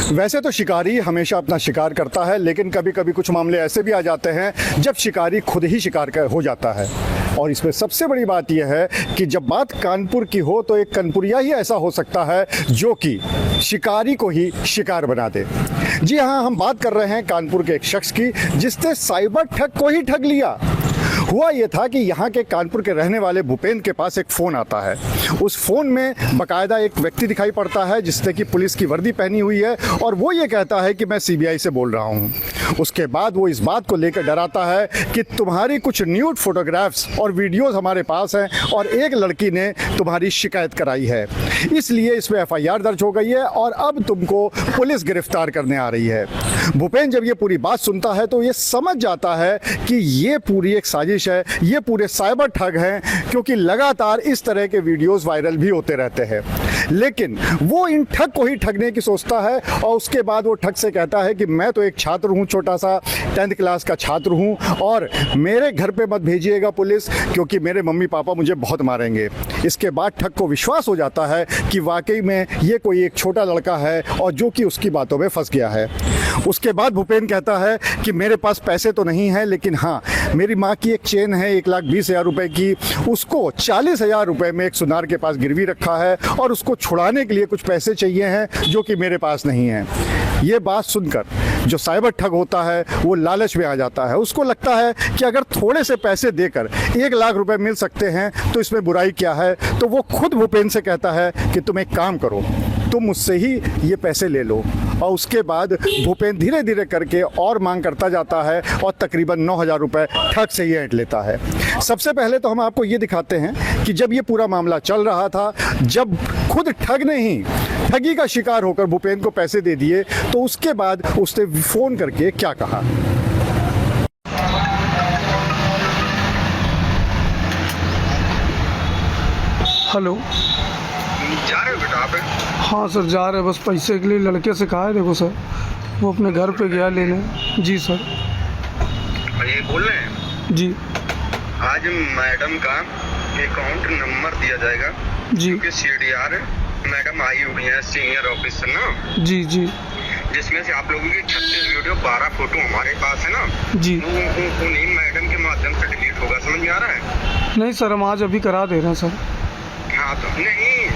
वैसे तो शिकारी हमेशा अपना शिकार करता है, लेकिन कभी कभी कुछ मामले ऐसे भी आ जाते हैं जब शिकारी खुद ही शिकार हो जाता है। और इसमें सबसे बड़ी बात यह है कि जब बात कानपुर की हो तो एक कानपुरिया ही ऐसा हो सकता है जो कि शिकारी को ही शिकार बना दे। जी हाँ, हम बात कर रहे हैं कानपुर के एक शख्स की जिसने साइबर ठग को ही ठग लिया। हुआ ये था कि यहाँ के कानपुर के रहने वाले भूपेंद्र के पास एक फ़ोन आता है। उस फ़ोन में बाकायदा एक व्यक्ति दिखाई पड़ता है जिसने कि पुलिस की वर्दी पहनी हुई है और वो ये कहता है कि मैं सीबीआई से बोल रहा हूँ। उसके बाद वो इस बात को लेकर डराता है कि तुम्हारी कुछ न्यूड फोटोग्राफ्स और वीडियोस हमारे पास हैं और एक लड़की ने तुम्हारी शिकायत कराई है, इसलिए इसमें एफआईआर दर्ज हो गई है और अब तुमको पुलिस गिरफ्तार करने आ रही है। भूपेंद्र जब ये पूरी बात सुनता है तो ये समझ जाता है कि ये पूरी एक साजिश है, ये पूरे साइबर ठग हैं, क्योंकि लगातार इस तरह के वीडियोस वायरल भी होते रहते हैं। लेकिन वो इन ठग को ही ठगने की सोचता है और उसके बाद वो ठग से कहता है कि मैं तो एक छात्र हूँ, छोटा सा 10th क्लास का छात्र हूँ और मेरे घर पे मत भेजिएगा पुलिस, क्योंकि मेरे मम्मी पापा मुझे बहुत मारेंगे। इसके बाद ठग को विश्वास हो जाता है कि वाकई में ये कोई एक छोटा लड़का है और जो कि उसकी बातों में फंस गया है। उसके बाद भूपेंद्र कहता है कि मेरे पास पैसे तो नहीं है, लेकिन हाँ, मेरी माँ की एक चेन है 1,20,000 रुपए की, उसको 40,000 रुपए में एक सुनार के पास गिरवी रखा है और उसको छुड़ाने के लिए कुछ पैसे चाहिए हैं जो कि मेरे पास नहीं है। ये बात सुनकर जो साइबर ठग होता है वो लालच में आ जाता है। उसको लगता है कि अगर थोड़े से पैसे देकर 1,00,000 रुपए मिल सकते हैं तो इसमें बुराई क्या है। तो वो खुद भूपेंद्र से कहता है कि तुम एक काम करो, तुम मुझसे ही ये पैसे ले लो। और उसके बाद भूपेंद्र धीरे धीरे करके और मांग करता जाता है और तकरीबन 9,000 रुपये ठग से ही ऐंठ लेता है। सबसे पहले तो हम आपको ये दिखाते हैं कि जब ये पूरा मामला चल रहा था, जब खुद ठग ने ही ठगी का शिकार होकर भूपेंद्र को पैसे दे दिए, तो उसके बाद उसने फ़ोन करके क्या कहा। हेलो, जा रहे हो बेटा आप? हाँ सर जा रहे हैं, बस पैसे के लिए लड़के से कहा है। देखो सर, वो अपने घर पे गया लेने। जी सर। और ये बोल रहे हैं जी आज मैडम का अकाउंट नंबर दिया जाएगा जी क्योंकि सीडीआर मैडम आई हुई है सीनियर ऑफिसर ना, जी जी जिसमें से आप लोगों की 36 वीडियो 12 फोटो हमारे पास है ना जी। उन्हीं मैडम के माध्यम से डिलीट होगा। समझ में आ रहा है? नहीं सर, हम आज अभी करा दे रहे हैं सर। हाँ तो नहीं,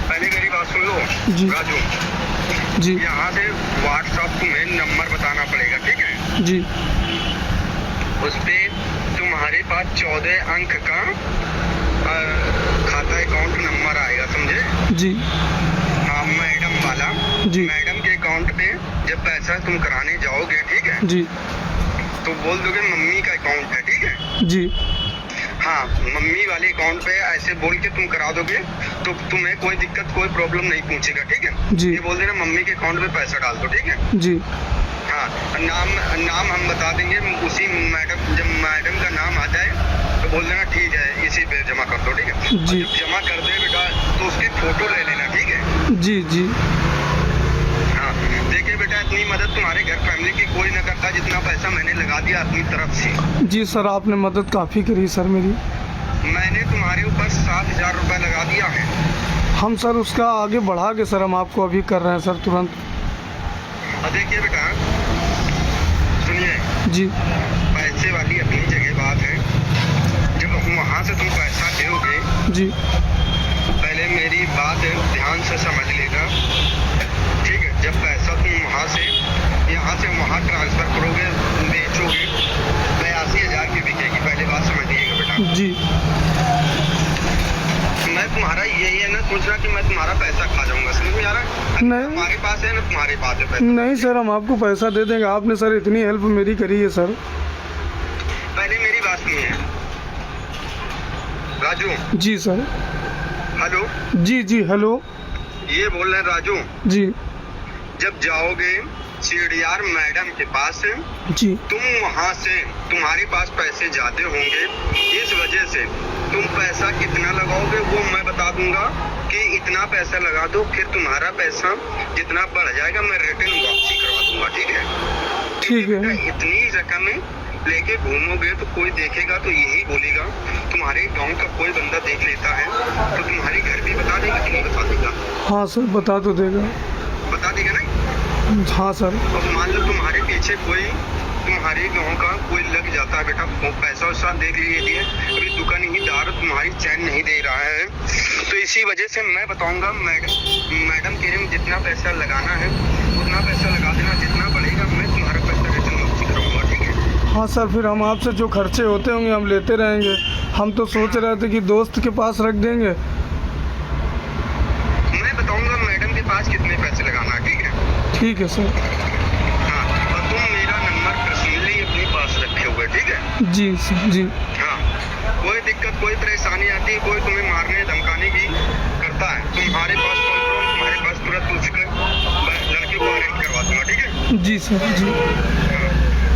पहले मेरी बात सुन लो जी राजू। जी यहाँ से व्हाट्सएप तुम्हें नंबर बताना पड़ेगा, ठीक है? जी। उस पे तुम्हारे पास 14 अंक का खाता अकाउंट नंबर आएगा, समझे? जी हाँ, मैडम वाला। जी मैडम के अकाउंट पे जब पैसा तुम कराने जाओगे, ठीक है, जी तो बोल दोगे मम्मी का अकाउंट है, ठीक है? जी हाँ, मम्मी वाले अकाउंट पे ऐसे बोल के तुम करा दोगे तो तुम्हें कोई दिक्कत कोई प्रॉब्लम नहीं पूछेगा, ठीक है? जी। ये बोल देना मम्मी के अकाउंट पे पैसा डाल दो, ठीक है? जी हाँ, नाम हम बता देंगे। उसी मैडम, जब मैडम का नाम आ जाए तो बोल देना ठीक है, इसी पे जमा कर दो, ठीक है? जी। जब जमा कर दे बेटा तो उसकी फोटो ले लेना, ठीक है? जी जी हाँ, देखिए बेटा, इतनी मदद तुम्हारे घर फैमिली की कोई न करता जितना पैसा मैंने लगा दिया अपनी तरफ से। जी सर, आपने मदद काफ़ी करी सर मेरी। मैंने तुम्हारे ऊपर 7,000 रुपये लगा दिया है। हम सर उसका आगे बढ़ा के सर हम आपको अभी कर रहे हैं सर तुरंत। और देखिए बेटा, सुनिए, जी पैसे वाली अपनी जगह बात है। जब वहाँ से तुम पैसा दोगे, जी पहले मेरी बात ध्यान से समझ लेना, ठीक है? जब पैसा तुम वहाँ से यहाँ से वहाँ ट्रांसफर करोगे, बेचोगे, 82,000 की बिकेगी। पहले बात समझ लीजिएगा बेटा। जी। मैं तुम्हारा यही है ना सोचना कि मैं तुम्हारा पैसा खा जाऊंगा, समझ में आ रहा है? नहीं। तुम्हारे पास है ना, तुम्हारे पास है पैसा। नहीं सर, हम आपको पैसा दे देंगे। आपने सर इतनी हेल्प मेरी करी है सर। पहले मेरी बात सुनिए राजू। जी सर। हेलो, जी जी हेलो। ये बोल रहे हैं राजू। जी जब जाओगे सीडीआर मैडम के पास, जी तुम वहाँ से तुम्हारे पास पैसे ज्यादा होंगे, इस वजह से तुम पैसा कितना लगाओगे वो मैं बता दूंगा कि इतना पैसा लगा दो, फिर तुम्हारा पैसा जितना बढ़ जाएगा मैं रिटर्न वापसी करवा दूंगा, ठीक है? ठीक है। इतनी रकम लेके घूमोगे तो कोई देखेगा तो यही बोलेगा, तुम्हारे गांव का कोई बंदा देख लेता है तो तुम्हारे घर भी बता देगा कि नहीं बता देगा? हाँ सर, बता तो देगा। बता देगा हाँ सर। अब मान लो तुम्हारे पीछे कोई तुम्हारे गांव का कोई लग जाता है बेटा, वो पैसा वैसा देख लीजिए, अभी दुकानदार तुम्हारी चैन नहीं दे रहा है, तो इसी वजह से मैं बताऊंगा मैडम के लिए जितना पैसा लगाना है उतना पैसा लगा देना, जितना बढ़ेगा मैं तुम्हारा पैसा रिटर्न वापसी कराऊंगा, ठीक है। हाँ सर, फिर हम आपसे जो खर्चे होते होंगे हम लेते रहेंगे। हम तो सोच रहे थे कि दोस्त के पास रख देंगे। मैं बताऊंगा मैडम के पास कितने पैसे लगाना है, ठीक है। ठीक है सर। हाँ, और तुम मेरा नंबर पर्सनली अपने पास रखे हुए, ठीक है। जी सर जी। हाँ, कोई दिक्कत कोई परेशानी आती है, कोई तुम्हें मारने धमकाने की करता है, तुम्हारे पास कॉल करो, तुम्हारे पास तुरंत पूछकर मैं लड़के को अरेंज करवा दूंगा, ठीक है। जी सर जी। हाँ,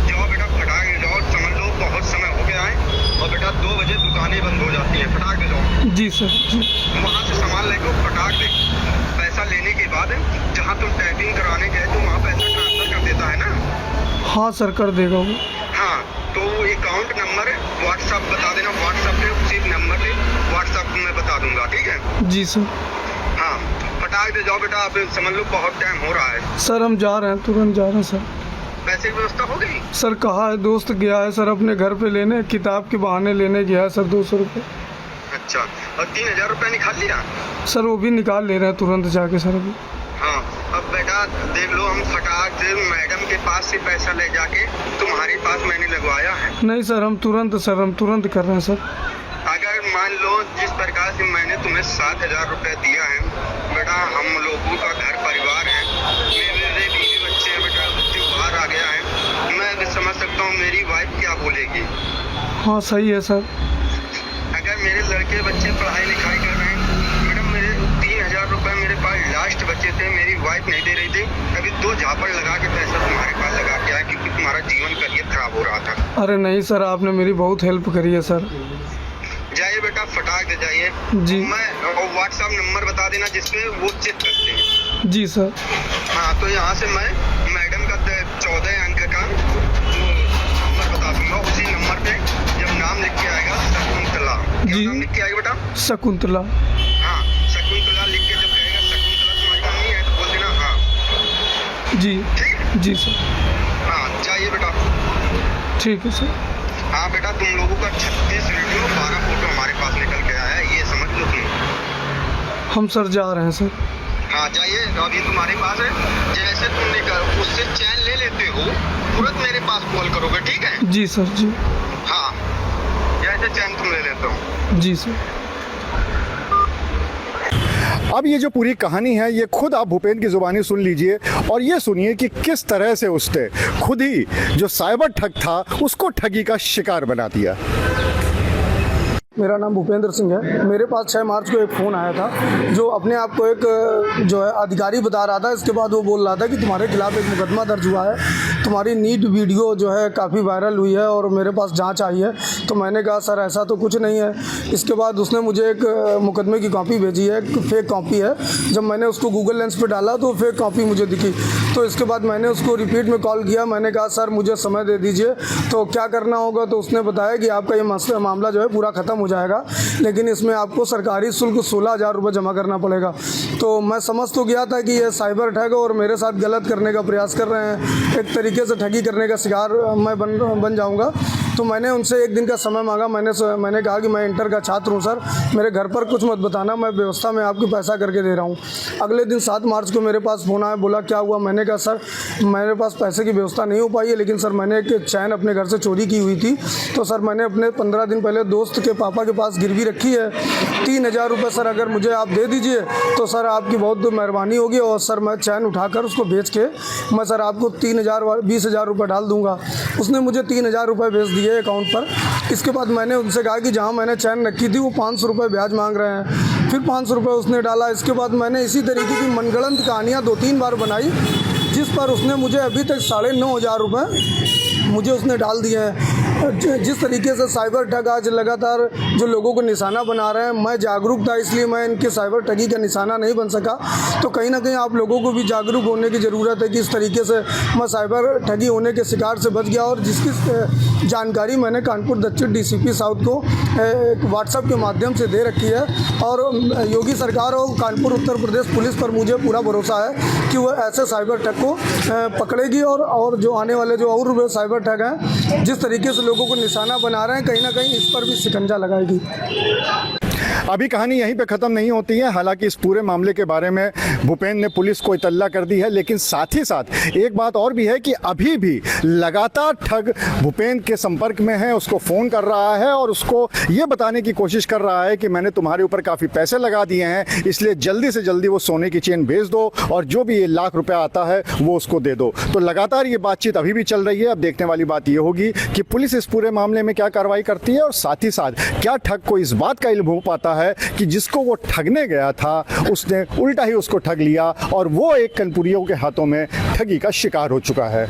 जाओ बेटा, फटाक से जाओ, समझ लो बहुत समय हो गया है और बेटा 2 बजे दुकानें बंद हो जाती हैं, फटाक से जाओ। जी सर जी। वहाँ से सामान लेकर फटाक से पैसा लेने के बाद जहाँ तुम टाइपिंग कराने गए तो वहाँ पैसा ट्रांसफर कर देता है ना। हाँ सर, कर देगा वो। हाँ, तो अकाउंट नंबर व्हाट्सएप बता देना, व्हाट्सएप पे उसी नंबर पे व्हाट्सएप में बता दूंगा, ठीक है। जी सर। हाँ, फटाक से जाओ बेटा, अब समझ लो बहुत टाइम हो रहा है। सर हम जा रहे हैं, तुरंत जा रहे हैं सर। पैसे की व्यवस्था हो गई? सर कहा है, दोस्त गया है सर अपने घर पे लेने, किताब के बहाने लेने गया है सर 200 रुपये। अच्छा, और 3000 रुपये निकाल लिया? सर वो भी निकाल ले रहे हैं तुरंत जाके सर अभी। हाँ, अब बेटा देख लो, हम फटाक से मैडम के पास से पैसा ले जाके तुम्हारे पास मैंने लगवाया है। नहीं सर, हम तुरंत कर रहे हैं सर। अगर मान लो जिस प्रकार से मैंने तुम्हें 7000 रुपये दिया है बेटा, हम लोगों का घर परिवार है, मेरे बीवी बच्चे हैं बेटा, त्योहार आ गया है, मैं भी समझ सकता हूँ मेरी वाइफ क्या बोलेगी। हाँ सही है सर। अगर मेरे लड़के बच्चे पढ़ाई लिखाई कर रहे हैं मैडम, मेरे 3000 रुपये मेरे पास लास्ट बचे थे, मेरी वाइफ नहीं दे रही थी, अभी 2 झापड़ लगा के पैसा तुम्हारे पास लगा के आया क्योंकि तुम्हारा जीवन करियर खराब हो रहा था। अरे नहीं सर, आपने मेरी बहुत हेल्प करी है सर। जाइए बेटा, फटाक से जाइए जी। मैं व्हाट्सएप नंबर बता देना जिसपे वो चेक करते हैं। जी सर। हाँ, तो यहाँ से मैं मैडम का 14 अंक का नंबर बता दूंगा, उसी नंबर पे जब नाम लिख के आएगा शकुंतला, क्या जी। नाम लिख के आएगा बेटा? शकुंतला। हाँ, शकुंतला लिख के जब कहेगा शकुंतला तुम्हारी मम्मी है तो बोल देना हाँ, जी। ठीक है। जी सर। हाँ, जाइए बेटा। ठीक है सर। हाँ बेटा, तुम लोगों का 36 वीडियो 12 फोटो हमारे पास निकल के आया है, ये समझ लो तुम। हम सर जा रहे हैं सर। हाँ जाइए, अभी तुम्हारे पास है, जैसे तुम निकल उससे चैन ले लेते हो तुरंत मेरे पास कॉल करोगे, ठीक है। जी सर जी। हाँ, जैसे चैन तुम ले लेते हो। जी सर। अब ये जो पूरी कहानी है ये खुद आप भूपेंद्र की ज़ुबानी सुन लीजिए और ये सुनिए कि किस तरह से उसने खुद ही जो साइबर ठग था उसको ठगी का शिकार बना दिया। मेरा नाम भूपेंद्र सिंह है। मेरे पास 6 मार्च को एक फ़ोन आया था जो अपने आप को एक जो है अधिकारी बता रहा था। इसके बाद वो बोल रहा था कि तुम्हारे खिलाफ़ एक मुकदमा दर्ज हुआ है, तुम्हारी नीट वीडियो जो है काफ़ी वायरल हुई है और मेरे पास जांच आई है। तो मैंने कहा सर ऐसा तो कुछ नहीं है। इसके बाद उसने मुझे एक मुकदमे की कॉपी भेजी है, एक फेक कॉपी है। जब मैंने उसको गूगल लेंस पर डाला तो फेक कॉपी मुझे दिखी। तो इसके बाद मैंने उसको रिपीट में कॉल किया, मैंने कहा सर मुझे समय दे दीजिए तो क्या करना होगा। तो उसने बताया कि आपका ये मामला जो है पूरा ख़त्म हो जाएगा, लेकिन इसमें आपको सरकारी शुल्क 16,000 रुपये जमा करना पड़ेगा। तो मैं समझ तो गया था कि ये साइबर ठग और मेरे साथ गलत करने का प्रयास कर रहे हैं, एक तरीके से ठगी करने का शिकार मैं बन जाऊंगा। तो मैंने उनसे 1 दिन का समय मांगा। मैंने कहा कि मैं इंटर का छात्र हूं सर, मेरे घर पर कुछ मत बताना, मैं व्यवस्था में आपको पैसा करके दे रहा हूं। अगले दिन 7 मार्च को मेरे पास फ़ोन आया, बोला क्या हुआ। मैंने कहा सर मेरे पास पैसे की व्यवस्था नहीं हो पाई है, लेकिन सर मैंने एक चैन अपने घर से चोरी की हुई थी, तो सर मैंने अपने 15 दिन पहले दोस्त के पापा के पास गिरवी रखी है 3000 रुपये। सर अगर मुझे आप दे दीजिए तो सर आपकी बहुत मेहरबानी होगी और सर मैं चैन उठाकर उसको बेच के मैं सर आपको 20,000 रुपये डाल दूंगा। उसने मुझे 3000 रुपये भेज दिए अकाउंट पर। इसके बाद मैंने उनसे कहा कि जहां मैंने चैन रखी थी वो 500 रुपये ब्याज मांग रहे हैं, फिर 500 रुपये उसने डाला। इसके बाद मैंने इसी तरीके की मनगढ़ंत कहानियाँ 2-3 बार बनाई, जिस पर उसने मुझे अभी तक 9,500 रुपये मुझे उसने डाल दिए हैं। जिस तरीके से साइबर ठग आज लगातार जो लोगों को निशाना बना रहे हैं, मैं जागरूक था इसलिए मैं इनके साइबर ठगी का निशाना नहीं बन सका। तो कहीं ना कहीं आप लोगों को भी जागरूक होने की ज़रूरत है कि इस तरीके से मैं साइबर ठगी होने के शिकार से बच गया। और जिसकी जानकारी मैंने कानपुर दक्षिण DCP साउथ को एक व्हाट्सएप के माध्यम से दे रखी है। और योगी सरकार और कानपुर उत्तर प्रदेश पुलिस पर मुझे पूरा भरोसा है कि वो ऐसे साइबर ठग को पकड़ेगी और जो आने वाले जो और साइबर ठग हैं जिस तरीके से लोगों को निशाना बना रहे हैं, कहीं ना कहीं इस पर भी शिकंजा लगाएगी। अभी कहानी यहीं पे ख़त्म नहीं होती है। हालांकि इस पूरे मामले के बारे में भूपेंद्र ने पुलिस को इत्तला कर दी है, लेकिन साथ ही साथ एक बात और भी है कि अभी भी लगातार ठग भूपेंद्र के संपर्क में है, उसको फ़ोन कर रहा है और उसको ये बताने की कोशिश कर रहा है कि मैंने तुम्हारे ऊपर काफ़ी पैसे लगा दिए हैं, इसलिए जल्दी से जल्दी वो सोने की चेन भेज दो और जो भी ये लाख रुपया आता है वो उसको दे दो। तो लगातार ये बातचीत अभी भी चल रही है। अब देखने वाली बात ये होगी कि पुलिस इस पूरे मामले में क्या कार्रवाई करती है और साथ ही साथ क्या ठग को इस बात का इल्म हो पाता है कि जिसको वो ठगने गया था उसने उल्टा ही उसको ठग लिया और वो एक कनपुरियों के हाथों में ठगी का शिकार हो चुका है।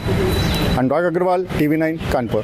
अनुराग अग्रवाल, TV9 कानपुर।